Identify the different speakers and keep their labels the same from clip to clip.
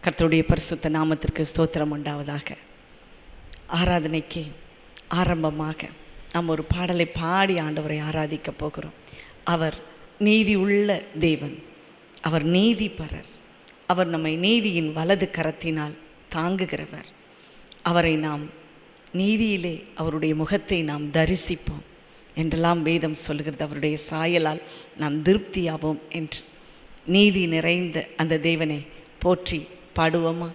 Speaker 1: கர்த்தருடைய பரிசுத்த நாமத்திற்கு ஸ்தோத்திரம் உண்டாவதாக. ஆராதனைக்கு ஆரம்பமாக நாம் ஒரு பாடலை பாடி ஆண்டவரை ஆராதிக்க போகிறோம். அவர் நீதி உள்ள தேவன், அவர் நீதிபரர், அவர் நம்மை நீதியின் வலது கரத்தினால் தாங்குகிறவர். அவரை நாம் நீதியிலே அவருடைய முகத்தை நாம் தரிசிப்போம் என்றெல்லாம் வேதம் சொல்கிறது. அவருடைய சாயலால் நாம் திருப்தியாவோம் என்று நீதி நிறைந்த அந்த தேவனை போற்றி பாடுவோமா?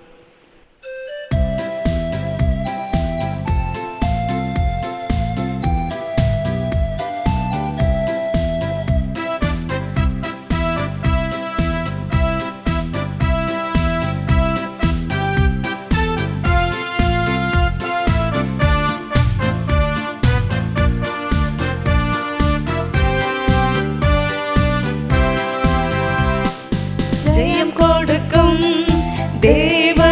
Speaker 1: ஜெயம் கொடுக்கும் தேவ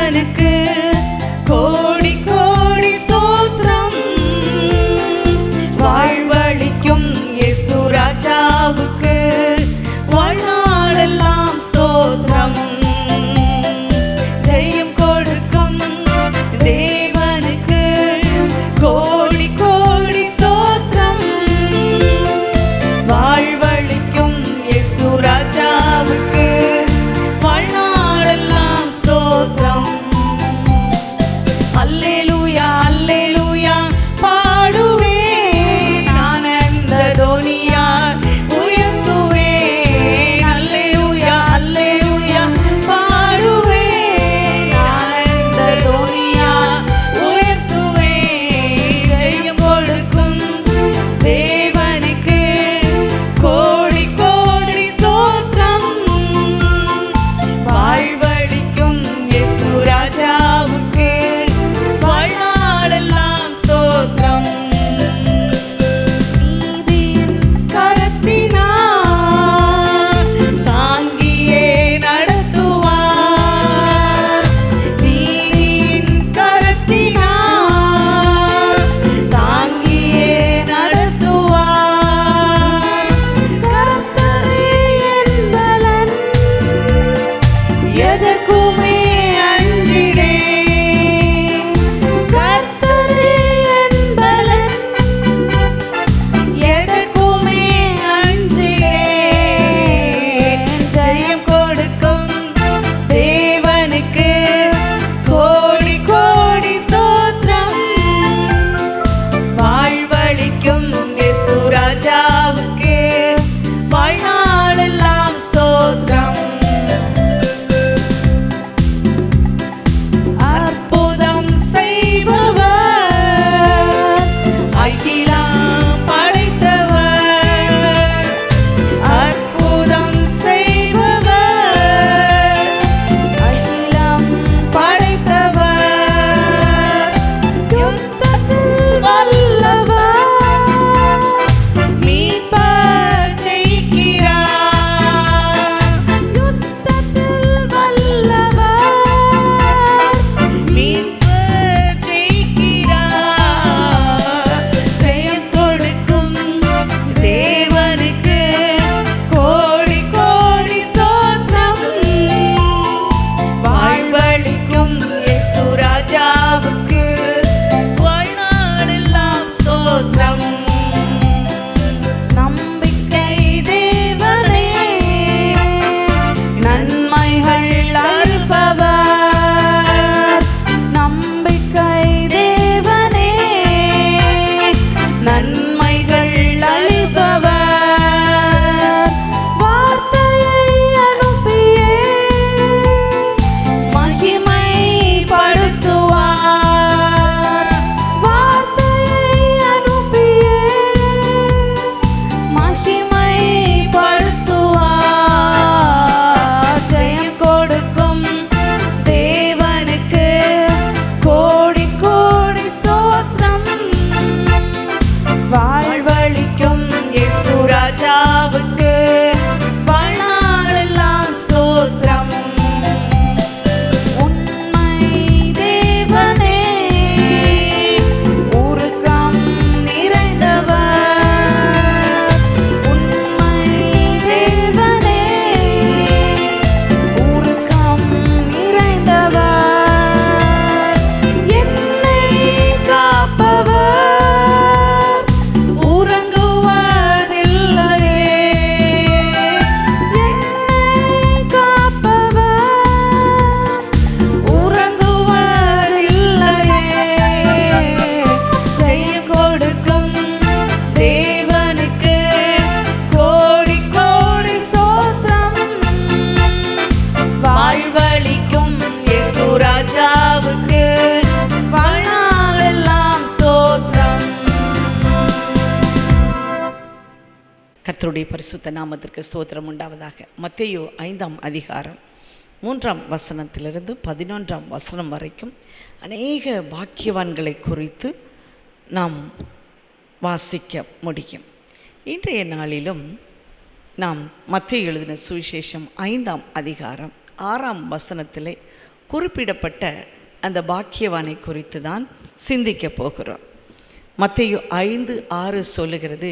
Speaker 1: கர்த்தருடைய பரிசுத்த நாமத்திற்கு ஸ்தோத்திரம் உண்டாவதாக. மத்தேயு 5ஆம் அதிகாரம் 3ஆம் வசனத்திலிருந்து 11ஆம் வசனம் வரைக்கும் அநேக பாக்கியவான்களை குறித்து நாம் வாசிக்க முடியும். இன்றைய நாளிலும் நாம் மத்தேயு எழுதின சுவிசேஷம் 5ஆம் அதிகாரம் 6ஆம் வசனத்திலே குறிப்பிடப்பட்ட அந்த பாக்கியவானை குறித்து தான் சிந்திக்கப் போகிறோம். மத்தேயு 5:6 சொல்லுகிறது,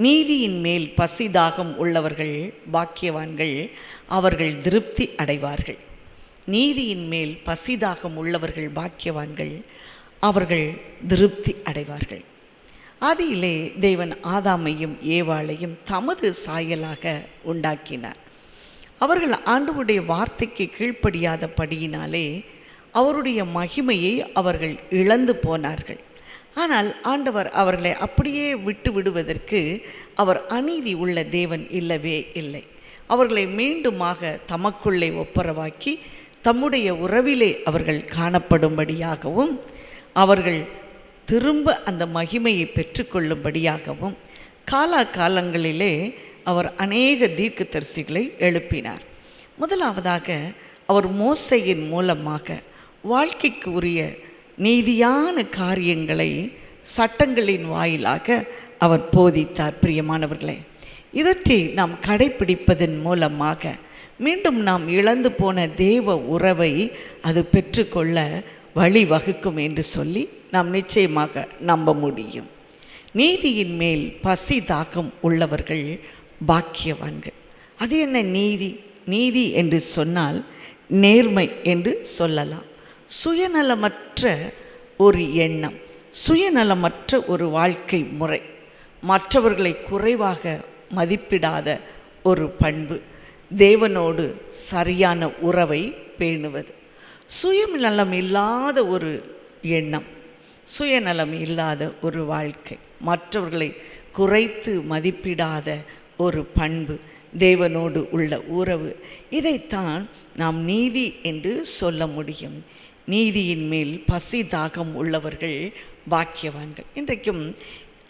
Speaker 1: நீதியின் மேல் பசி தாகம் உள்ளவர்கள் பாக்கியவான்கள், அவர்கள் திருப்தி அடைவார்கள். நீதியின் மேல் பசி தாகம் உள்ளவர்கள் பாக்கியவான்கள், அவர்கள் திருப்தி அடைவார்கள். ஆதியிலே தேவன் ஆதாமையும் ஏவாளையும் தமது சாயலாக உண்டாக்கினார். அவர்கள் ஆண்டவருடைய வார்த்தைக்கு கீழ்ப்படியாதபடியினாலே அவருடைய மகிமையை அவர்கள் இழந்து போனார்கள். ஆனால் ஆண்டவர் அவர்களை அப்படியே விட்டு விடுவதற்கு அவர் அநீதி உள்ள தேவன் இல்லவே இல்லை. அவர்களை மீண்டுமாக தமக்குள்ளே ஒப்புரவாக்கி தம்முடைய உறவிலே அவர்கள் காணப்படும்படியாகவும் அவர்கள் திரும்ப அந்த மகிமையை பெற்றுக்கொள்ளும்படியாகவும் காலாகாலங்களிலே அவர் அநேக தீர்க்கதரிசிகளை எழுப்பினார். முதலாவதாக அவர் மோசேயின் மூலமாக வாழ்க்கைக்கு உரிய நீதியான காரியங்களை சட்டங்களின் வாயிலாக அவர் போதித்தார். பிரியமானவர்களே, இவற்றை நாம் கடைப்பிடிப்பதன் மூலமாக மீண்டும் நாம் இழந்து போன தேவ உறவை அது பெற்றுக்கொள்ள வழிவகுக்கும் என்று சொல்லி நாம் நிச்சயமாக நம்ப முடியும். நீதியின் மேல் பசி தாகம் உள்ளவர்கள் பாக்கியவான்கள். அது என்ன நீதி? நீதி என்று சொன்னால் நேர்மை என்று சொல்லலாம். சுயநலமற்ற ஒரு எண்ணம், சுயநலமற்ற ஒரு வாழ்க்கை முறை, மற்றவர்களை குறைவாக மதிப்பிடாத ஒரு பண்பு, தேவனோடு சரியான உறவை பேணுவது, சுயநலம் இல்லாத ஒரு எண்ணம், சுயநலம் இல்லாத ஒரு வாழ்க்கை, மற்றவர்களை குறைத்து மதிப்பிடாத ஒரு பண்பு, தேவனோடு உள்ள உறவு, இதைத்தான் நாம் நீதி என்று சொல்ல முடியும். நீதியின் மேல் பசி தாகம் உள்ளவர்கள் பாக்கியவான்கள். இன்றைக்கும்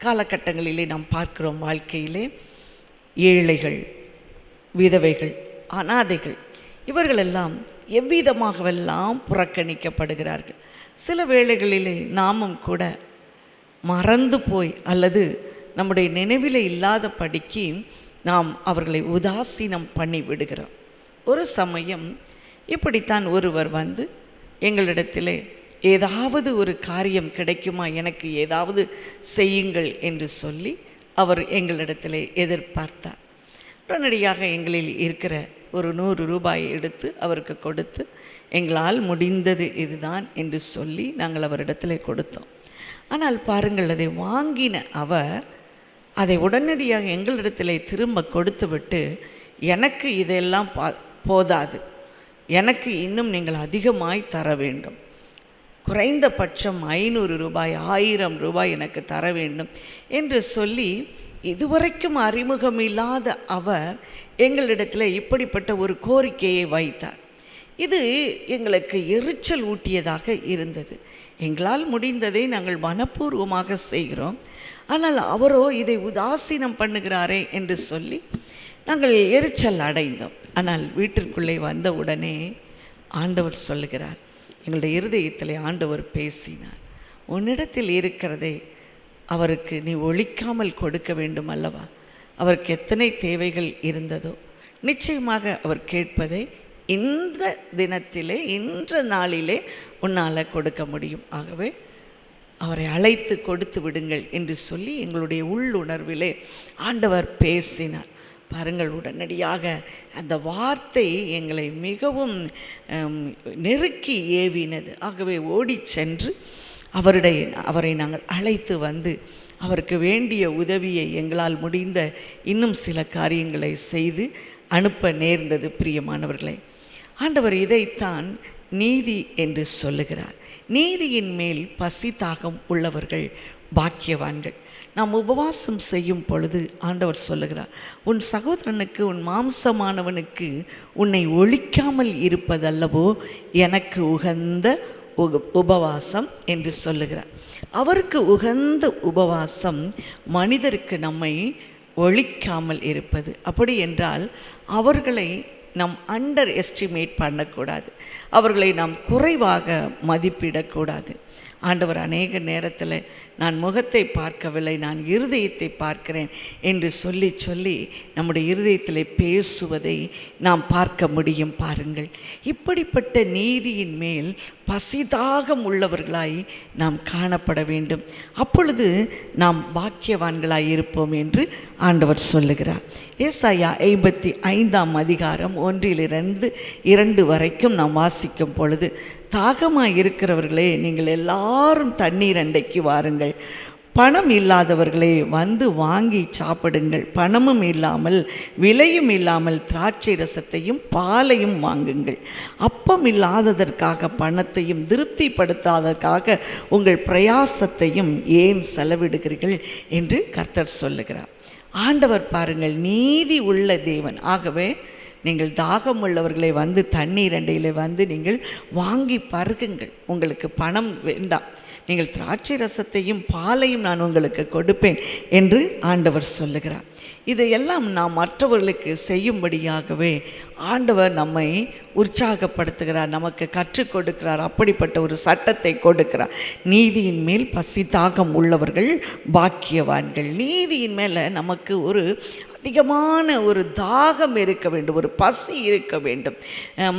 Speaker 1: காலகட்டங்களிலே நாம் பார்க்கிறோம், வாழ்க்கையிலே ஏழைகள், விதவைகள், அனாதைகள், இவர்களெல்லாம் எவ்விதமாகவெல்லாம் புறக்கணிக்கப்படுகிறார்கள். சில வேளைகளிலே நாமும் கூட மறந்து போய் அல்லது நம்முடைய நினைவில் இல்லாத படிக்கு நாம் அவர்களை உதாசீனம் பண்ணி விடுகிறோம். ஒரு சமயம் இப்படித்தான் ஒருவர் வந்து எங்களிடத்திலே ஏதாவது ஒரு காரியம் கிடைக்குமா, எனக்கு ஏதாவது செய்யுங்கள் என்று சொல்லி அவர் எங்களிடத்திலே எதிர்பார்த்தார். உடனடியாக எங்களில் இருக்கிற ஒரு 100 ரூபாயை எடுத்து அவருக்கு கொடுத்து, எங்களால் முடிந்தது இதுதான் என்று சொல்லி நாங்கள் அவரிடத்திலே கொடுத்தோம். ஆனால் பாருங்கள், அதை வாங்கின அவர் அதை உடனடியாக எங்களிடத்திலே திரும்ப கொடுத்து விட்டு, எனக்கு இதெல்லாம் போதாது, எனக்கு இன்னும் நீங்கள் அதிகமாய் தர வேண்டும், குறைந்தபட்சம் 500 ரூபாய் 1000 ரூபாய் எனக்கு தர வேண்டும் என்று சொல்லி, இதுவரைக்கும் அறிமுகம் இல்லாத அவர் எங்களிடத்தில் இப்படிப்பட்ட ஒரு கோரிக்கையை வைத்தார். இது எங்களுக்கு எரிச்சல் ஊட்டியதாக இருந்தது. எங்களால் முடிந்ததை நாங்கள் மனப்பூர்வமாக செய்கிறோம், ஆனால் அவரோ இதை உதாசீனம் பண்ணுகிறாரே என்று சொல்லி நாங்கள் எரிச்சல் அடைந்தோம். ஆனால் வீட்டிற்குள்ளே வந்த உடனே ஆண்டவர் சொல்லுகிறார், எங்களுடைய இருதயத்தில் ஆண்டவர் பேசினார், உன்னிடத்தில் இருக்கிறதை அவருக்கு நீ ஒழிக்காமல் கொடுக்க வேண்டும் அல்லவா? அவருக்கு எத்தனை தேவைகள் இருந்ததோ நிச்சயமாக அவர் கேட்பதை இந்த தினத்திலே, இன்ற நாளிலே உன்னால் கொடுக்க முடியும். ஆகவே அவரை அழைத்து கொடுத்து விடுங்கள் என்று சொல்லி எங்களுடைய உள்ளுணர்விலே ஆண்டவர் பேசினார். பாருங்கள், உடனடியாக அந்த வார்த்தை எங்களை மிகவும் நெருக்கி ஏவினது. ஆகவே ஓடி சென்று அவரை நாங்கள் அழைத்து வந்து அவருக்கு வேண்டிய உதவியை எங்களால் முடிந்த இன்னும் சில காரியங்களை செய்து அனுப்ப நேர்ந்தது. பிரியமானவர்களே, ஆண்டவர் இதைத்தான் நீதி என்று சொல்லுகிறார். நீதியின் மேல் பசி தாகம் உள்ளவர்கள் பாக்கியவான்கள். நாம் உபவாசம் செய்யும் பொழுது ஆண்டவர் சொல்லுகிறார், உன் சகோதரனுக்கு, உன் மாம்சமானவனுக்கு உன்னை ஒழிக்காமல் இருப்பதல்லவோ எனக்கு உகந்த உபவாசம் என்று சொல்லுகிறார். அவருக்கு உகந்த உபவாசம் மனிதருக்கு நம்மை ஒழிக்காமல் இருப்பது. அப்படி என்றால் அவர்களை நாம் அண்டர் எஸ்டிமேட் பண்ணக்கூடாது, அவர்களை நாம் குறைவாக மதிப்பிடக்கூடாது. ஆண்டவர் அநேக நேரத்தில் நான் முகத்தை பார்க்கவில்லை, நான் இருதயத்தை பார்க்கிறேன் என்று சொல்லி சொல்லி நம்முடைய இருதயத்தில் பேசுவதை நாம் பார்க்க முடியும். பாருங்கள், இப்படிப்பட்ட நீதியின் மேல் பசிதாகம் உள்ளவர்களாய் நாம் காணப்பட வேண்டும். அப்பொழுது நாம் பாக்கியவான்களாய் இருப்போம் என்று ஆண்டவர் சொல்லுகிறார். ஏசாயா 55 அதிகாரம் 1-2 வரைக்கும் நாம் வாசிக்கும் பொழுது, தாகமாக இருக்கிறவர்களே, நீங்கள் எல்லாரும் தண்ணீர் அண்டைக்கு வாருங்கள், பணம் இல்லாதவர்களே வந்து வாங்கி சாப்பிடுங்கள், பணமும் இல்லாமல் விலையும் இல்லாமல் திராட்சை ரசத்தையும் பாலையும் வாங்குங்கள், அப்பம் இல்லாததற்காக பணத்தையும் திருப்திப்படுத்தாததற்காக உங்கள் பிரயாசத்தையும் ஏன் செலவிடுகிறீர்கள் என்று கர்த்தர் சொல்லுகிறார். ஆண்டவர் பாருங்கள், நீதி உள்ள தேவன். ஆகவே நீங்கள் தாகம் உள்ளவர்களை வந்து தண்ணீர் அண்டையில் வந்து நீங்கள் வாங்கி பருகுங்கள், உங்களுக்கு பணம் வேண்டாம், நீங்கள் திராட்சை ரசத்தையும் பாலையும் நான் உங்களுக்கு கொடுப்பேன் என்று ஆண்டவர் சொல்லுகிறார். இதையெல்லாம் நாம் மற்றவர்களுக்கு செய்யும்படியாகவே ஆண்டவர் நம்மை உற்சாகப்படுத்துகிறார், நமக்கு கற்றுக் கொடுக்கிறார். அப்படிப்பட்ட ஒரு சட்டத்தை கொடுக்கிறார். நீதியின் மேல் பசி தாகம் உள்ளவர்கள் பாக்கியவான்கள். நீதியின் மேலே நமக்கு ஒரு அதிகமான ஒரு தாகம் இருக்க வேண்டும், ஒரு பசி இருக்க வேண்டும்.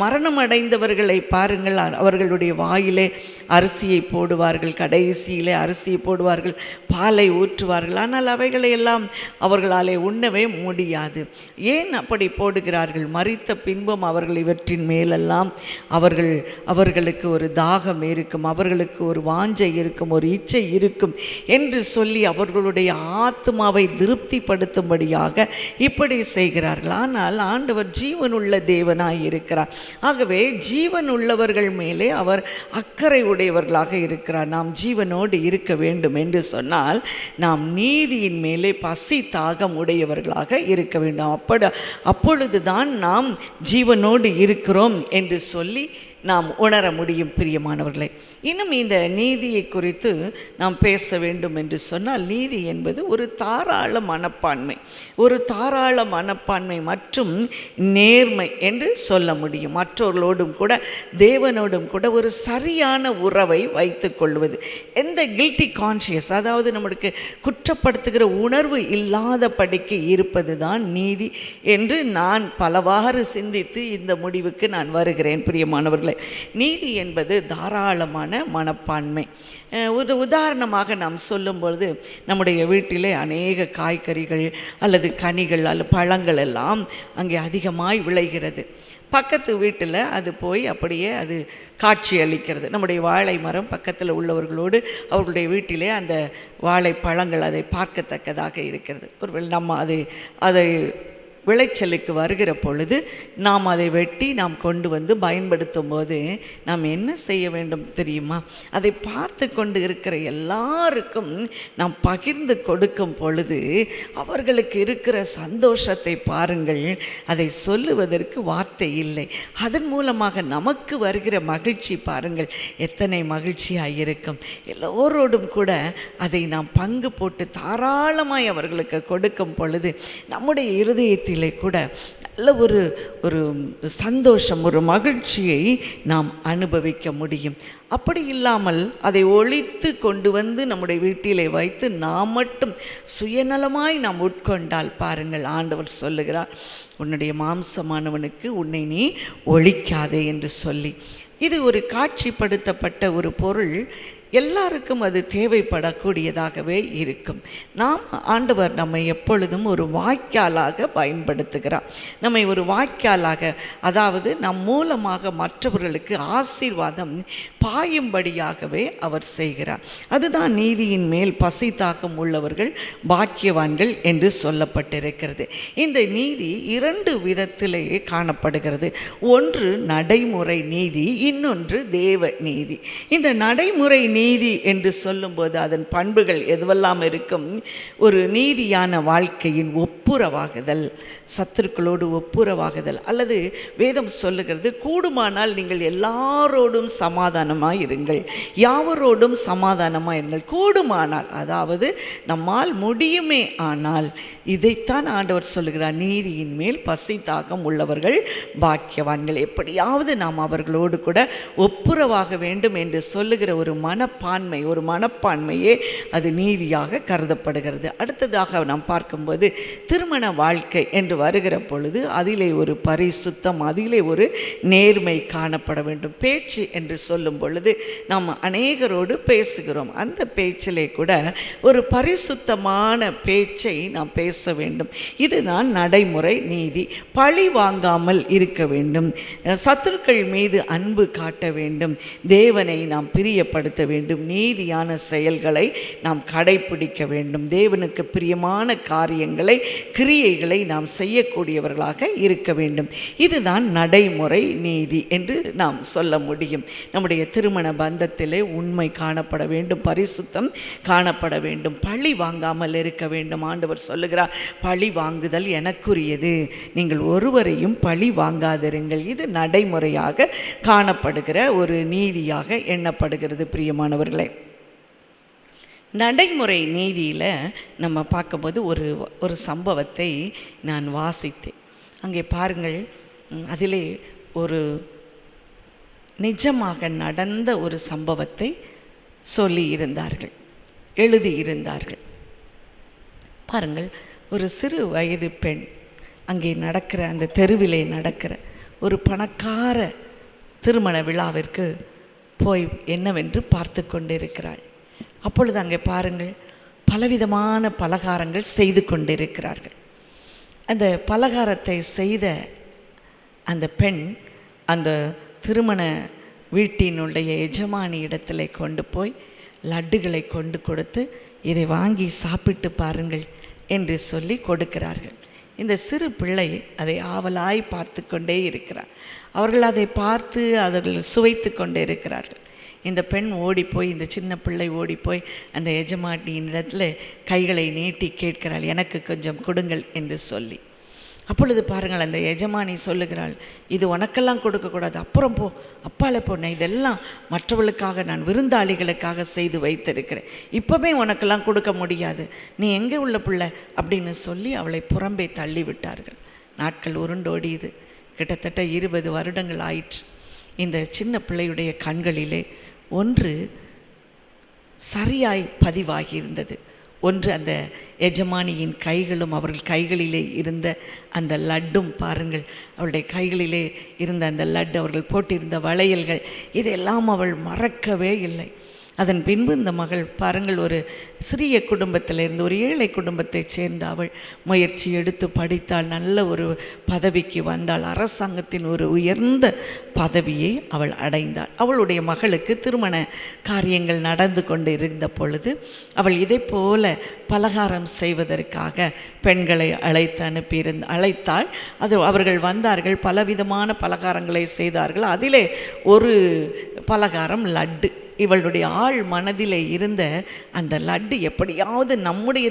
Speaker 1: மரணம் அடைந்தவர்களை பாருங்கள், அவர்களுடைய வாயிலே அரிசியை போடுவார்கள், கடைசியிலே அரிசியை போடுவார்கள், பாலை ஊற்றுவார்கள். ஆனால் அவைகளையெல்லாம் அவர்களாலே உண்ணவே முடியாது. ஏன் அப்படி போடுகிறார்கள்? மரித்த பின்பும் அவர்கள் இவற்றின் மேலெல்லாம் அவர்களுக்கு ஒரு தாகம் இருக்கும், அவர்களுக்கு ஒரு வாஞ்சை இருக்கும், ஒரு இச்சை இருக்கும் என்று சொல்லி அவர்களுடைய ஆத்மாவை திருப்திப்படுத்தும்படியாக இப்படி செய்கிறார்கள். ஆனால் ஆண்டவர் ஜீவனுள்ள தேவனாய் இருக்கிறார். ஆகவே ஜீவன் உள்ளவர்கள் மேலே அவர் அக்கறை உடையவர்களாக இருக்கிறார். நாம் ஜீவனோடு இருக்க வேண்டும் என்று சொன்னால் நாம் நீதியின் மேலே பசி தாகம் உடையவர்களாக இருக்க வேண்டும். அப்பொழுதுதான் நாம் ஜீவனோடு இருக்கிறோம் என்று சொல்லி நாம் உணர முடியும். பிரியமானவர்களே, இன்னும் இந்த நீதியை குறித்து நாம் பேச வேண்டும் என்று சொன்னால், நீதி என்பது ஒரு தாராள மனப்பான்மை, ஒரு தாராள மனப்பான்மை மற்றும் நேர்மை என்று சொல்ல முடியும். மற்றவர்களோடும் கூட தேவனோடும் கூட ஒரு சரியான உறவை வைத்து கொள்வது, எந்த கில்ட்டி கான்ஷியஸ், அதாவது நம்மளுக்கு குற்றப்படுத்துகிற உணர்வு இல்லாத படிக்கு இருப்பது தான் நீதி என்று நான் பலவாறு சிந்தித்து இந்த முடிவுக்கு நான் வருகிறேன். பிரியமானவர்களே, நீதி என்பது தாராளமான மனப்பான்மை. ஒரு உதாரணமாக நாம் சொல்லும்பொழுது, நம்முடைய வீட்டிலே அநேக காய்கறிகள் அல்லது கனிகள் அல்லது பழங்கள் எல்லாம் அங்கே அதிகமாய் விளைகிறது. பக்கத்து வீட்டில் அது போய் அப்படியே அது காட்சி அளிக்கிறது. நம்முடைய வாழை மரம் பக்கத்தில் உள்ளவர்களோடு அவர்களுடைய வீட்டிலே அந்த வாழைப்பழங்கள் அதை பார்க்கத்தக்கதாக இருக்கிறது. ஒருவேளை நம்ம அதை விளைச்சலுக்கு வருகிற பொழுது நாம் அதை வெட்டி நாம் கொண்டு வந்து பயன்படுத்தும் போது நாம் என்ன செய்ய வேண்டும் தெரியுமா? அதை பார்த்து கொண்டு இருக்கிற எல்லாருக்கும் நாம் பகிர்ந்து கொடுக்கும் பொழுது அவர்களுக்கு இருக்கிற சந்தோஷத்தை பாருங்கள். அதை சொல்லுவதற்கு வார்த்தை இல்லை. அதன் மூலமாக நமக்கு வருகிற மகிழ்ச்சி பாருங்கள், எத்தனை மகிழ்ச்சியாக இருக்கும். எல்லோரோடும் கூட அதை நாம் பங்கு போட்டு தாராளமாய் அவர்களுக்கு கொடுக்கும் பொழுது நம்முடைய இருதயத்தில் கூட நல்ல ஒரு சந்தோஷம், ஒரு மகிழ்ச்சியை நாம் அனுபவிக்க முடியும். அப்படி இல்லாமல் அதை ஒழித்து கொண்டு வந்து நம்முடைய வீட்டிலே வைத்து நாம் மட்டும் சுயநலமாய் நாம் உட்கொண்டால் பாருங்கள், ஆண்டவர் சொல்லுகிறார், உன்னுடைய மாம்சமானவனுக்கு உன்னை நீ ஒழிக்காதே என்று சொல்லி. இது ஒரு காட்சிப்படுத்தப்பட்ட ஒரு பொருள். எல்லாருக்கும் அது தேவைப்படக்கூடியதாகவே இருக்கும். ஆண்டவர் நம்மை எப்பொழுதும் ஒரு வாய்க்காலாக பயன்படுத்துகிறார். நம்மை ஒரு வாய்க்காலாக, அதாவது நம் மூலமாக மற்றவர்களுக்கு ஆசீர்வாதம் பாயும்படியாகவே அவர் செய்கிறார். அதுதான் நீதியின் மேல் பசி தாகம் உள்ளவர்கள் பாக்கியவான்கள் என்று சொல்லப்பட்டிருக்கிறது. இந்த நீதி 2 விதத்திலேயே காணப்படுகிறது. ஒன்று நடைமுறை நீதி, இன்னொன்று தேவ நீதி. இந்த நடைமுறை நீதி என்று சொல்லும்போது அதன் பண்புகள் எதுவெல்லாம் இருக்கும்? ஒரு நீதியான வாழ்க்கையின் ஒப்புரவாகுதல், சத்துருக்களோடு ஒப்புரவாகுதல், அல்லது வேதம் சொல்லுகிறது கூடுமானால் நீங்கள் எல்லாரோடும் சமாதானமாக இருங்கள், யாவரோடும் சமாதானமாக இருங்கள். கூடுமானால், அதாவது நம்மால் முடியுமே ஆனால், இதைத்தான் ஆண்டவர் சொல்லுகிறார், நீதியின் மேல் பசி தாகம் உள்ளவர்கள் பாக்கியவான்கள். எப்படியாவது நாம் அவர்களோடு கூட ஒப்புரவாக வேண்டும் என்று சொல்லுகிற ஒரு மனப்பான்மையே அது நீதியாக கருதப்படுகிறது. அடுத்ததாக நாம் பார்க்கும்போது திருமண வாழ்க்கை என்று வருகிற பொழுது அதிலே ஒரு பரிசுத்தம், அதிலே ஒரு நேர்மை காணப்பட வேண்டும். பேச்சு என்று சொல்லும் பொழுது நாம் அநேகரோடு பேசுகிறோம். அந்த பேச்சிலே கூட ஒரு பரிசுத்தமான பேச்சை நாம் பேச வேண்டும். இதுதான் நடைமுறை நீதி. பழி வாங்காமல் இருக்க வேண்டும், சத்துருக்கள் மீது அன்பு காட்ட வேண்டும், தேவனை நாம் பிரியப்படுத்த வேண்டும், நீதியான செயல்களை நாம் கடைப்பிடிக்க வேண்டும், தேவனுக்கு பிரியமான காரியங்களை, கிரியைகளை நாம் செய்யக்கூடியவர்களாக இருக்க வேண்டும். இதுதான் நடைமுறை நீதி என்று நாம் சொல்ல முடியும். நம்முடைய திருமண பந்தத்திலே உண்மை காணப்பட வேண்டும், பரிசுத்தம் காணப்பட வேண்டும், பழி வாங்காமல் இருக்க வேண்டும். ஆண்டவர் சொல்லுகிறார், பழி வாங்குதல் எனக்குரியது, நீங்கள் ஒருவரையும் பழி வாங்காதிருங்கள். இது நடைமுறையாக காணப்படுகிற ஒரு நீதியாக எண்ணப்படுகிறது. பிரியமானவர்களே, நடைமுறை நீதியில் நம்ம பார்க்கும்போது ஒரு சம்பவத்தை நான் வாசித்தேன். அங்கே பாருங்கள், அதிலே ஒரு நிஜமாக நடந்த ஒரு சம்பவத்தை சொல்லி இருந்தார்கள், எழுதியிருந்தார்கள். பாருங்கள், ஒரு சிறு வயது பெண் அங்கே நடக்கிற, அந்த தெருவிலே நடக்கிற ஒரு பணக்கார திருமண விழாவிற்கு போய் என்னவென்று பார்த்து கொண்டிருக்கிறாள். அப்பொழுது அங்கே பாருங்கள், பலவிதமான பலகாரங்கள் செய்து கொண்டிருக்கிறார்கள். அந்த பலகாரத்தை செய்த அந்த பெண் அந்த திருமண வீட்டினுடைய எஜமானி இடத்துல கொண்டு போய் லட்டுகளை கொண்டு கொடுத்து, இதை வாங்கி சாப்பிட்டு பாருங்கள் என்று சொல்லி கொடுக்கிறார்கள். இந்த சிறு பிள்ளை அதை ஆவலாய் பார்த்து கொண்டே இருக்கிறார். அவர்கள் அதை பார்த்து அவர்கள் சுவைத்து கொண்டே இருக்கிறார்கள். இந்த பெண் ஓடிப்போய், இந்த சின்ன பிள்ளை ஓடிப்போய் அந்த எஜமானியின் இடத்துல கைகளை நீட்டி கேட்கிறாள், எனக்கு கொஞ்சம் கொடுங்கள் என்று சொல்லி. அப்பொழுது பாருங்கள், அந்த எஜமானி சொல்லுகிறாள், இது உனக்கெல்லாம் கொடுக்கக்கூடாது, அப்புறம் போ, அப்பால போன, இதெல்லாம் மற்றவர்களுக்காக, நான் விருந்தாளிகளுக்காக செய்து வைத்திருக்கிறேன், இப்போவே உனக்கெல்லாம் கொடுக்க முடியாது, நீ எங்கே உள்ள பிள்ளை அப்படின்னு சொல்லி அவளை புறம்பே தள்ளி விட்டார்கள். நாட்கள் உருண்டோடியது. கிட்டத்தட்ட 20 வருடங்கள் ஆயிற்று. இந்த சின்ன பிள்ளையுடைய கண்களிலே ஒன்று சரியாய் பதிவாகி இருந்தது. ஒன்று அந்த எஜமானியின் கைகளும் அவர்கள் கைகளிலே இருந்த அந்த லட்டும் பாருங்கள், அவளுடைய கைகளிலே இருந்த அந்த லட்டு, அவர்கள் போட்டிருந்த வளையல்கள், இதெல்லாம் அவள் மறக்கவே இல்லை. அதன் பின்பு இந்த மகள் பாருங்கள், ஒரு சிறிய குடும்பத்திலிருந்து, ஒரு ஏழை குடும்பத்தைச் சேர்ந்த அவள் முயற்சி எடுத்து படித்தாள், நல்ல ஒரு பதவிக்கு வந்தாள், அரசாங்கத்தின் ஒரு உயர்ந்த பதவியை அவள் அடைந்தாள். அவளுடைய மகளுக்கு திருமண காரியங்கள் நடந்து கொண்டு இருந்த பொழுது அவள் இதை போல பலகாரம் செய்வதற்காக பெண்களை அழைத்தாள். அது அவர்கள் வந்தார்கள், பலவிதமான பலகாரங்களை செய்தார்கள். அதிலே ஒரு பலகாரம் லட்டு. இவளுடைய ஆள் மனதிலே இருந்த அந்த லட்டு எப்படியாவது நம்முடைய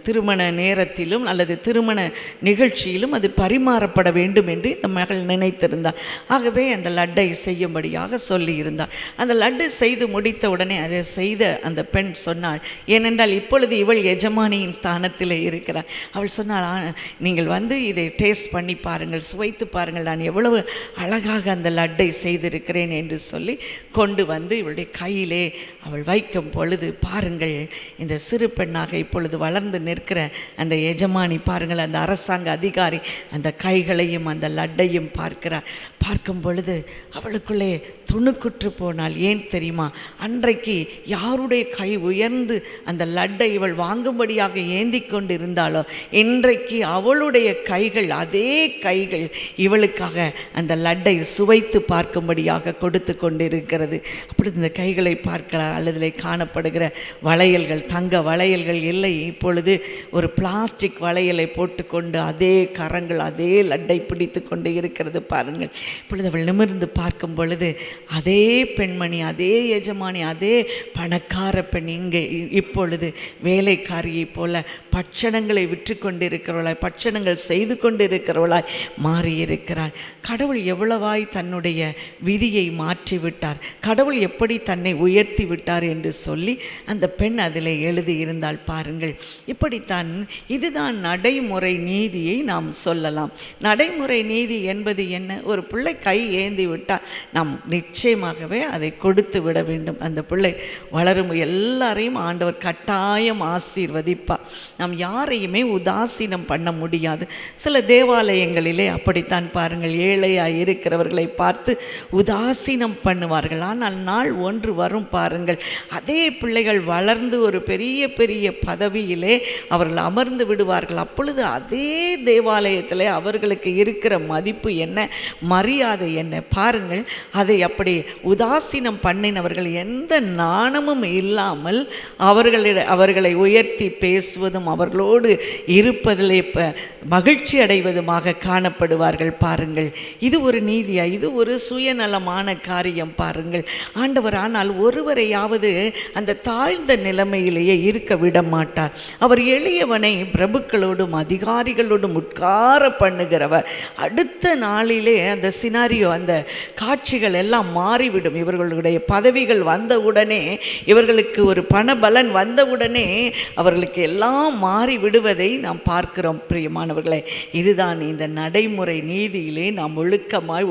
Speaker 1: திருமண நேரத்திலும் அல்லது திருமண நிகழ்ச்சியிலும் அது பரிமாறப்பட வேண்டும் என்று இந்த மகள் நினைத்திருந்தாள். ஆகவே அந்த லட்டை செய்யும்படியாக சொல்லியிருந்தாள். அந்த லட்டு செய்து முடித்த உடனே அதை செய்த அந்த பெண் சொன்னாள், ஏனென்றால் இப்பொழுது இவள் எஜமானியின் ஸ்தானத்தில் இருக்கிறாள். அவள் சொன்னாள், நீங்கள் வந்து இதை டேஸ்ட் பண்ணி பாருங்கள், சுவைத்து பாருங்கள், நான் எவ்வளவு அழகாக அந்த லட்டை செய்திருக்கிறேன் என்று சொல்லி கொண்டு வந்து இவளுடைய கையிலே அவள் வைக்கும் பொழுது பாருங்கள், இந்த சிறு பெண்ணாக இப்பொழுது வளர்ந்து நிற்கிற அந்த எஜமானி பாருங்கள், அந்த அரசாங்க அதிகாரி அந்த கைகளையும் அந்த லட்டையும் பார்க்கிறார். பார்க்கும் பொழுது அவளுக்குள்ளே துணுக்குற்று போனால். ஏன் தெரியுமா? அன்றைக்கு யாருடைய கை உயர்ந்து அந்த லட்டை இவள் வாங்கும்படியாக ஏந்தி கொண்டு இருந்தாலோ, இன்றைக்கு அவளுடைய கைகள், அதே கைகள் இவளுக்காக அந்த லட்டை சுவைத்து பார்க்கும்படியாக கொடுத்து கொண்டிருக்கிறது. இருக்கிறது. அப்பொழுது இந்த கைகளை பார்க்கலாம், அல்லதிலே காணப்படுகிற வளையல்கள் தங்க வளையல்கள் இல்லை. இப்பொழுது ஒரு பிளாஸ்டிக் வளையலை போட்டுக்கொண்டு அதே கரங்கள் அதே லட்டை பிடித்து கொண்டு இருக்கிறது பாருங்கள். இப்பொழுது அவள் நிமிர்ந்து பார்க்கும் பொழுது அதே பெண்மணி, அதே எஜமானி, அதே பணக்கார பெண் இங்கே இப்பொழுது வேலைக்காரியை போல பட்சணங்களை விற்று கொண்டிருக்கிறவளாய், பட்சணங்கள் செய்து கொண்டிருக்கிறவளாய் மாறியிருக்கிறாள். கடவுள் எவ்வளவாய் தன்னுடைய விதியை மாற்றிவிட்டார், கடவுள் எப்படி தன்னை உயர்த்தி விட்டார் என்று சொல்லி அந்த பெண் அதில் எழுதியிருந்தாள் பாருங்கள். இப்படித்தான் இதுதான் நடைமுறை நீதியை நாம் சொல்லலாம். நடைமுறை நீதி என்பது என்ன? ஒரு பிள்ளை கை ஏந்தி விட்டால் நாம் நிச்சயமாகவே அதை கொடுத்து விட வேண்டும். அந்த பிள்ளை வளரும் எல்லாரையும் ஆண்டவர் கட்டாயம் ஆசீர்வதிப்பார். நாம் யாரையுமே உதாசீனம் பண்ண முடியாது. சில தேவாலயங்களிலே அப்படித்தான் பாருங்கள், ஏழையாக இருக்கிறவர்களை பார்த்து உதாசீனம் பண்ணுவார்கள். ஆனால் நாள் ஒன்று வரும் பாருங்கள், அதே பிள்ளைகள் வளர்ந்து ஒரு பெரிய பெரிய பதவியிலே அவர்கள் அமர்ந்து விடுவார்கள். அப்பொழுது அதே தேவாலயத்தில் அவர்களுக்கு இருக்கிற மதிப்பு என்ன, மரியாதை என்ன பாருங்கள். அதை அப்படி உதாசீனம் பண்ணினவர்கள் எந்த நாணமும் இல்லாமல் அவர்களை உயர்த்தி பேசுவதும் அவர்களோடு இருப்பதிலே மகிழ்ச்சி அடைவதுமாக காணப்படுவார்கள் பாருங்கள். இது ஒரு நீதியா? இது ஒரு சுயநலமான காரியம் பாருங்கள். ஆண்டவர் ஆனால் ஒருவரையாவது அந்த தாழ்ந்த நிலைமையிலேயே இருக்க விட மாட்டார். அவர் எளியவனை பிரபுக்களோடும் அதிகாரிகளோடும் உட்கார பண்ணுகிறவர். அடுத்த நாளிலே அந்த சினாரியோ, அந்த காட்சிகள் எல்லாம் மாறிவிடும். இவர்களுடைய பதவிகள் வந்தவுடனே, இவர்களுக்கு ஒரு பணபலன் வந்தவுடனே அவர்களுக்கு எல்லாம் மாறி விடுவதை நாம் பார்க்கிறோம் பிரியமானவர்களே. இதுதான் இந்த நடைமுறை நீதியிலே நாம்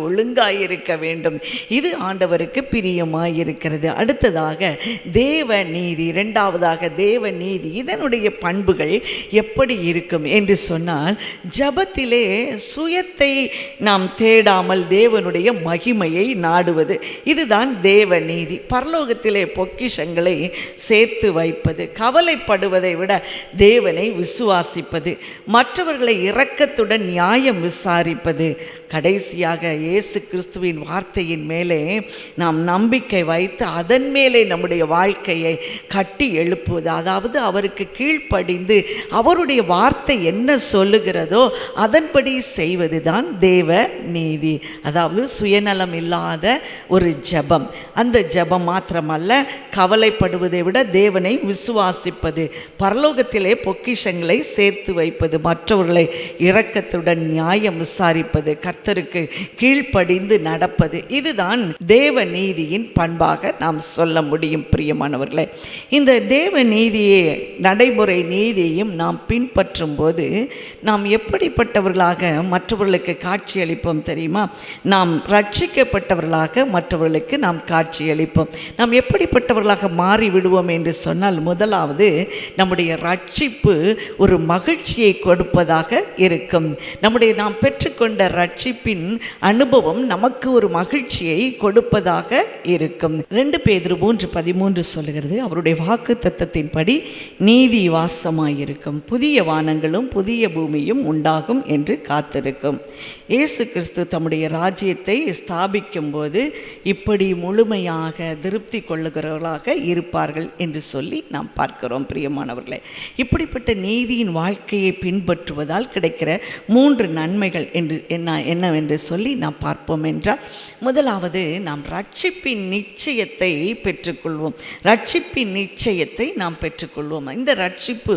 Speaker 1: ஒழுங்காயிருக்க வேண்டும். இது ஆண்டவருக்கு பிரியமாயிருக்கிறது. அடுத்ததாக தேவ நீதி, இரண்டாவதாக தேவ நீதி. இதனுடைய பண்புகள் எப்படி இருக்கும் என்று சொன்னால், ஜபத்திலே சுயத்தை நாம் தேடாமல் தேவனுடைய மகிமையை நாடுவது, இதுதான் தேவ நீதி. பரலோகத்திலே பொக்கிஷங்களை சேர்த்து வைப்பது, கவலைப்படுவதை விட தேவனை விசுவாசிப்பது, மற்றவர்களை இரக்கத்துடன் நியாயம் விசாரிப்பது, கடைசியாக இயேசு கிறிஸ்துவின் வார்த்தையின் மேலே நாம் நம்பிக்கை வைத்து அதன் மேலே நம்முடைய வாழ்க்கையை கட்டி எழுப்புவது. அதாவது அவருக்கு கீழ்ப்படிந்து அவருடைய வார்த்தை என்ன சொல்லுகிறதோ அதன்படி செய்வது தான் தேவ நீதி. அதாவது சுயநலம் இல்லாத ஒரு ஜெபம். அந்த ஜெபம் மாத்திரமல்ல, கவலைப்படுவதை விட தேவனை விசுவாசிப்பது, பரலோகத்திலே பொக்கிஷங்களை சேர்த்து வைப்பது, மற்றவர்களை இரக்கத்துடன் நியாயம் விசாரிப்பது, கர்த்தருக்கு கீழ்ப்படிந்து நடப்பது. இதுதான் தேவ நீதியின் பண்பாக நாம் சொல்ல முடியும் பிரியமானவர்களே. இந்த தேவ நீதியை, நடைமுறை நீதியையும் நாம் பின்பற்றும் போது நாம் எப்படிப்பட்டவர்களாக மற்றவர்களுக்கு காட்சியளிப்போம் தெரியுமா? நாம் ரட்சிக்கப்பட்டவர்களாக மற்றவர்களுக்கு நாம் காட்சியளிப்போம். நாம் எப்படிப்பட்டவர்களாக மாறி விடுவோம் என்று சொன்னால், முதலாவது நம்முடைய ரட்சிப்பு ஒரு மகிழ்ச்சியை கொடுப்பதாக இருக்கும். நாம் பெற்றுக்கொண்ட ரட்சிப்பின் அனுபவம் நமக்கு ஒரு மகிழ்ச்சியை கொடுப்பதாக இருக்கும். 2 பேதுரு 3:13 சொல்லுகிறது, அவருடைய வாக்கு தத்தத்தின்படி நீதி வாசமாயிருக்கும், புதிய வானங்களும் புதிய பூமியும் உண்டாகும் என்று காத்திருக்கும். இயேசு கிறிஸ்து தம்முடைய ராஜ்யத்தை ஸ்தாபிக்கும் போது இப்படி முழுமையாக திருப்தி கொள்ளுகிறவர்களாக இருப்பார்கள் என்று சொல்லி நாம் பார்க்கிறோம் பிரியமானவர்களே. இப்படிப்பட்ட நீதியின் வாழ்க்கையை பின்பற்றுவதால் கிடைக்கிற 3 நன்மைகள் என்று என்னவென்று சொல்லி நாம் பார்ப்போம் என்றால், முதலாவது நாம் ரட்சிப்பின் நிச்சயத்தை பெற்றுக்கொள்வோம். ரட்சிப்பின் நிச்சயத்தை நாம் பெற்றுக்கொள்வோம். இந்த ரட்சிப்பு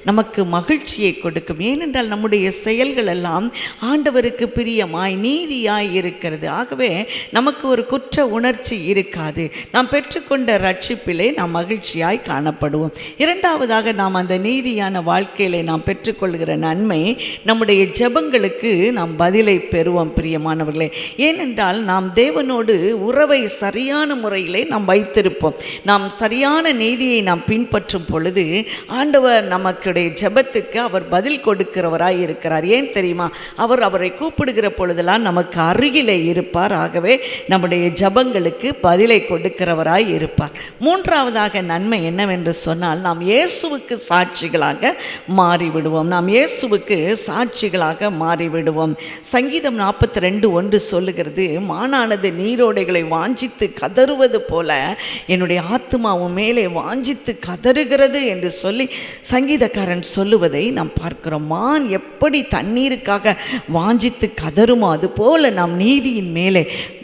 Speaker 1: நமக்கு மகிழ்ச்சியை கொடுக்கும். ஏனென்றால் நம்முடைய செயல்கள் எல்லாம் ஆண்டவருக்கு பிரியமாய் நீதியாய் இருக்கிறது. ஆகவே நமக்கு ஒரு குற்ற உணர்ச்சி இருக்காது. நாம் பெற்றுக்கொண்ட ரட்சிப்பிலே நாம் மகிழ்ச்சியாய் காணப்படுவோம். இரண்டாவதாக, நாம் அந்த நீதியான வாழ்க்கையிலே நாம் பெற்றுக்கொள்கிற நன்மை, நம்முடைய ஜெபங்களுக்கு நாம் பதிலை பெறுவோம் பிரியமானவர்களே. ஏனென்றால் நாம் தேவனோடு உறவை சரியான முறையிலே நாம் வைத்திருப்போம். நாம் சரியான நீதியை நாம் பின்பற்றும் பொழுது ஆண்டவர் நமக்குடைய ஜெபத்துக்கு அவர் பதில் கொடுக்கிறவராய் இருக்கிறார். ஏன் தெரியுமா? அவரை கூப்பிடுகிற பொழுதெல்லாம் நமக்கு அருகிலே இருப்பார். ஆகவே நம்முடைய ஜெபங்களுக்கு பதிலை கொடுக்கிறவராய் இருப்பார். மூன்றாவதாக நன்மை என்னவென்று சொன்னால், நாம் இயேசுவுக்கு சாட்சிகளாக மாறிவிடுவோம். நாம் இயேசுவுக்கு சாட்சிகளாக மாறிவிடுவோம். சங்கீதம் 42:1 சொல்லுகிறது, மானானது நீரோடைகளை வாஞ்சித்து கதறுவது போல என்னுடைய ஆத்துமா உம்மேலே வாஞ்சித்து கதறுகிறது என்று சொல்லி சங்கீதக்காரன் சொல்லுவதை நாம் பார்க்கிறோம். மான் எப்படி தண்ணீருக்காக வாஞ்சித்து கதறுமோ அதுபோல நாம் நீதியின் மேலே,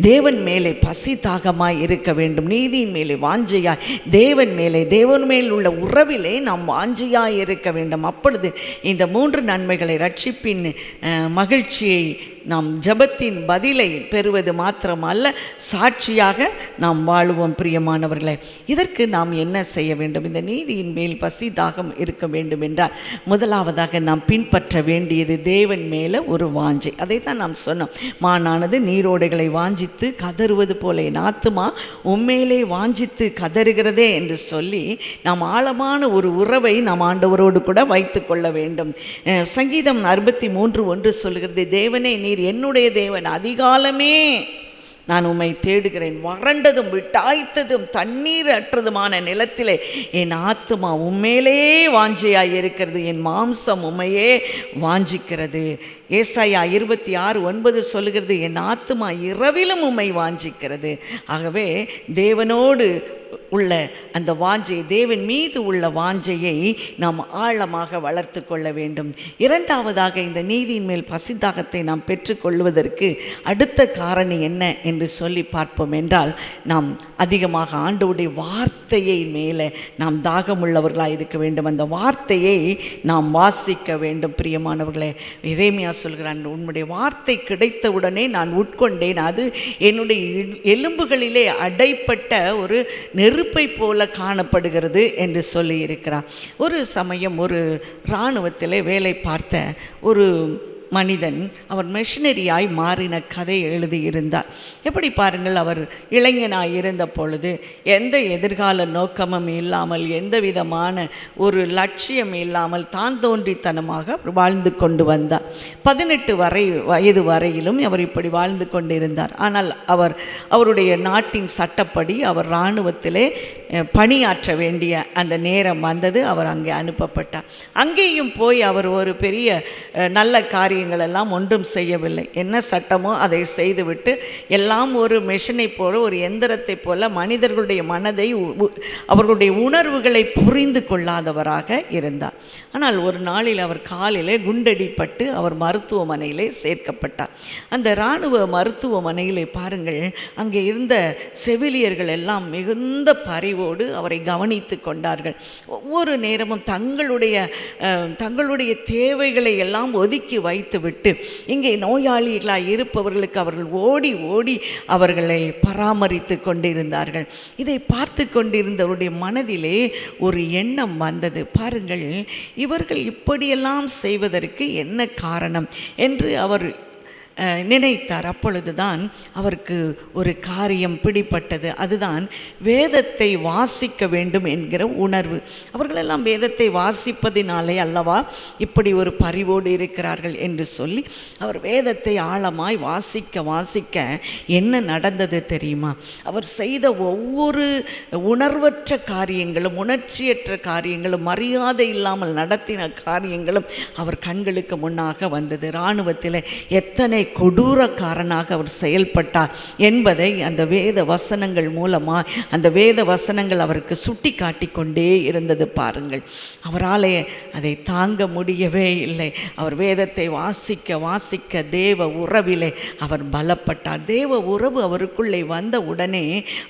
Speaker 1: தேவன் மேலே பசி தாகமாய் இருக்க வேண்டும். நீதியின் மேலே வாஞ்சையாய், தேவன் மேலே, தேவன் மேல் உள்ள உறவிலே நாம் வாஞ்சையாய் இருக்க வேண்டும். அப்பொழுது இந்த 3 நன்மைகளை, ரட்சிப்பின் மகிழ்ச்சியை, நாம் ஜெபத்தின் பதிலை பெறுவது மாத்திரமல்ல, சாட்சியாக நாம் வாழுவோம். பிரியமானவர்களே, இதற்கு நாம் என்ன செய்ய வேண்டும்? இந்த நீதியின் மேல் பசி தாகம் இருக்க வேண்டும் என்றால் முதலாவதாக நாம் பின்பற்ற வேண்டியது தேவன் மேலே ஒரு வாஞ்சை. அதை தான் நாம் சொன்னோம். மானானது நீரோடைகளை வாஞ்சித்து கதறுவது போல என் ஆத்துமா உண்மையிலே வாஞ்சித்து கதறுகிறதே என்று சொல்லி நாம் ஆழமான ஒரு உறவை நாம் ஆண்டவரோடு கூட வைத்து கொள்ள வேண்டும். சங்கீதம் 63:1 சொல்கிறது, தேவனே நீர் என்னுடைய தேவன், அதிகாலமே நான் உம்மை தேடுகிறேன். வறண்டதும் விட்டாய்த்ததும் தண்ணீர் அற்றதுமான நிலத்திலே என் ஆத்துமா உம்மேலே வாஞ்சையாய் இருக்கிறது, என் மாம்சம் உம்மையே வாஞ்சிக்கிறது. ஏசாயா 26:9 சொல்லுகிறது, என் ஆத்துமா இரவிலும் உம்மை வாஞ்சிக்கிறது. ஆகவே தேவனோடு உள்ள அந்த வாஞ்சை, தேவன் மீது உள்ள வாஞ்சையை நாம் ஆழமாக வளர்த்து கொள்ள வேண்டும். இரண்டாவதாக, இந்த நீதியின் மேல் பசிதாகத்தை நாம் பெற்றுக்கொள்வதற்கு அடுத்த காரணி என்ன என்று சொல்லி பார்ப்போம் என்றால், நாம் அதிகமாக ஆண்டவருடைய வார்த்தையை மேலே நாம் தாகமுள்ளவர்களாக இருக்க வேண்டும். அந்த வார்த்தையை நாம் வாசிக்க வேண்டும். பிரியமானவர்களே, எரேமியா சொல்கிறான், உன்னுடைய வார்த்தை கிடைத்தவுடனே நான் உட்கொண்டேன், அது என்னுடைய எலும்புகளிலே அடைப்பட்ட ஒரு நெருப்பை போல காணப்படுகிறது என்று சொல்லி இருக்கிறார். ஒரு சமயம் ஒரு இராணுவத்திலே வேலை பார்த்த ஒரு மனிதன், அவர் மிஷனரியாய் மாறின கதை எழுதியிருந்தார். எப்படி பாருங்கள், அவர் இளைஞனாய் இருந்த பொழுது எந்த எதிர்கால நோக்கமும் இல்லாமல், எந்த விதமான ஒரு லட்சியம் இல்லாமல் தான் தோன்றித்தனமாக வாழ்ந்து கொண்டு வந்தார். 18 வயது வரையிலும் அவர் இப்படி வாழ்ந்து கொண்டிருந்தார். ஆனால் அவருடைய நாட்டின் சட்டப்படி அவர் இராணுவத்திலே பணியாற்ற வேண்டிய அந்த நேரம் வந்தது. அவர் அங்கே அனுப்பப்பட்டார். அங்கேயும் போய் அவர் ஒரு பெரிய நல்ல காரியம் எல்லாம் ஒன்றும் செய்யவில்லை. என்ன சட்டமோ அதை செய்துவிட்டு எல்லாம் ஒரு மெஷினை போல, ஒரு எந்திரத்தை போல மனிதர்களுடைய மனதை, அவர்களுடைய உணர்வுகளை புரிந்து கொள்ளாதவராக இருந்தார். ஆனால் ஒரு நாளில் அவர் காலிலே குண்டடிப்பட்டு அவர் மருத்துவமனையிலே சேர்க்கப்பட்டார். அந்த இராணுவ மருத்துவமனையிலே பாருங்கள், அங்கே இருந்த செவிலியர்கள் எல்லாம் மிகுந்த பரிவோடு அவரை கவனித்து கொண்டார்கள். ஒவ்வொரு நேரமும் தங்களுடைய தேவைகளை எல்லாம் ஒதுக்கி வைத்து விட்டு இங்கே நோயாளிகளாய் இருப்பவர்களுக்கு அவர்கள் ஓடி ஓடி அவர்களை பராமரித்து கொண்டிருந்தார்கள். இதை பார்த்து கொண்டிருந்தவருடைய மனதிலே ஒரு எண்ணம் வந்தது. பாருங்கள், இவர்கள் இப்படியெல்லாம் செய்வதற்கு என்ன காரணம் என்று அவர் நினைத்தார். அப்பொழுதுதான் அவருக்கு ஒரு காரியம் பிடிப்பட்டது. அதுதான் வேதத்தை வாசிக்க வேண்டும் என்கிற உணர்வு. அவர்களெல்லாம் வேதத்தை வாசிப்பதினாலே அல்லவா இப்படி ஒரு பரிவோடு இருக்கிறார்கள் என்று சொல்லி அவர் வேதத்தை ஆழமாய் வாசிக்க வாசிக்க என்ன நடந்தது தெரியுமா? அவர் செய்த ஒவ்வொரு உணர்வற்ற காரியங்களும், உணர்ச்சியற்ற காரியங்களும், மரியாதை இல்லாமல் நடத்தின காரியங்களும் அவர் கண்களுக்கு முன்னாக வந்தது. இராணுவத்தில் எத்தனை கொடூரக்காரனாக அவர் செயல்பட்டார் என்பதை அந்த வேத வசனங்கள் மூலமாக, அந்த வேத வசனங்கள் அவருக்கு சுட்டி காட்டி கொண்டே இருந்தது. பாருங்கள், அவராலே அதை தாங்க முடியவே இல்லை. அவர் வேதத்தை வாசிக்க வாசிக்க தேவ உறவிலே அவர் பலப்பட்டார். தேவ உறவு அவருக்குள்ளே வந்த உடனே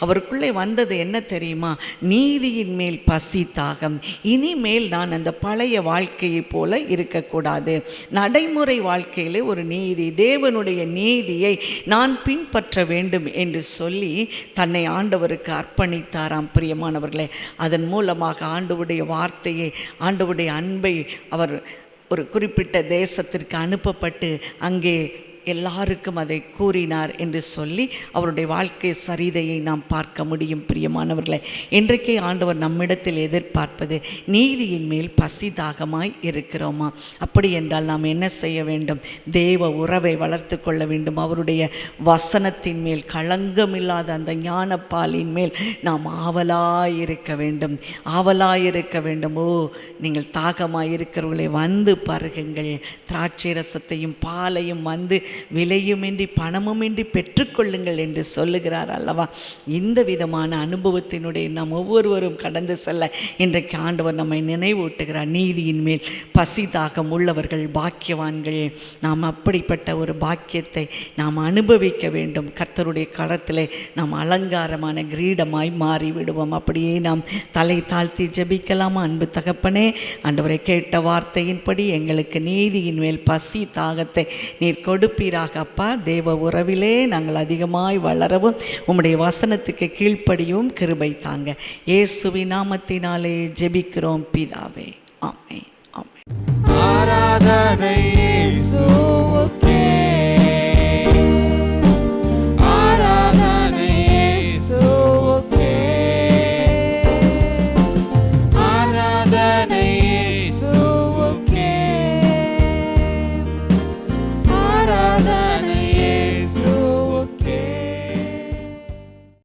Speaker 1: அவருக்குள்ளே வந்தது என்ன தெரியுமா? நீதியின் மேல் பசி தாகம். இனிமேல் நான் அந்த பழைய வாழ்க்கையை போல இருக்கக்கூடாது. நடைமுறை வாழ்க்கையிலே ஒரு நீதி, தேவனுடைய நீதியை நான் பின்பற்ற வேண்டும் என்று சொல்லி தன்னை ஆண்டவருக்கு அர்ப்பணித்தாராம். பிரியமானவர்களே, அதன் மூலமாக ஆண்டவருடைய வார்த்தையை, ஆண்டவருடைய அன்பை அவர் ஒரு குறிப்பிட்ட தேசத்திற்கு அனுப்பப்பட்டு அங்கே எல்லாருக்கும் அதை கூறினார் என்று சொல்லி அவருடைய வாழ்க்கை சரிதையை நாம் பார்க்க முடியும். பிரியமானவர்களே, இன்றைக்கே ஆண்டவர் நம்மிடத்தில் எதிர்பார்ப்பது நீதியின் மேல் பசிதாகமாய் இருக்கிறோமா? அப்படி என்றால் நாம் என்ன செய்ய வேண்டும்? தேவ உறவை வளர்த்து கொள்ள வேண்டும். அவருடைய வசனத்தின் மேல், களங்கமில்லாத அந்த ஞானப்பாலின் மேல் நாம் ஆவலாயிருக்க வேண்டும், ஆவலாயிருக்க வேண்டும். ஓ, நீங்கள் தாகமாய் இருக்கிறவர்களை வந்து பருகுங்கள். திராட்சை ரசத்தையும் பாலையும் வந்து விலையுமின்றி பணமுமின்றி பெற்றுக்கொள்ளுங்கள் என்று சொல்லுகிறார் அல்லவா. இந்த விதமான அனுபவத்தினுடைய நாம் ஒவ்வொருவரும் கடந்து செல்ல இன்றைக்கு ஆண்டவர் நம்மை நினைவூட்டுகிறார். நீதியின் மேல் பசி தாகம் உள்ளவர்கள் பாக்கியவான்கள். நாம் அப்படிப்பட்ட ஒரு பாக்கியத்தை நாம் அனுபவிக்க வேண்டும். கர்த்தருடைய கரத்திலே நாம் அலங்காரமான கிரீடமாய் மாறிவிடுவோம். அப்படியே நாம் தலை தாழ்த்தி ஜெபிக்கலாமா? அன்பு தகப்பனே, ஆண்டவரை கேட்ட வார்த்தையின்படி எங்களுக்கு நீதியின் மேல் பசி தாகத்தை நீர் கொடுப்பீராக அப்பா. தேவ உறவிலே நாங்கள் அதிகமாய் வளரவும் உம்முடைய வசனத்துக்கு கீழ்ப்படியும் கிருபை தாங்க. இயேசுவின் நாமத்தினாலே ஜெபிக்கிறோம் பிதாவே. ஆமென். ஆமென்.
Speaker 2: ஆராதனை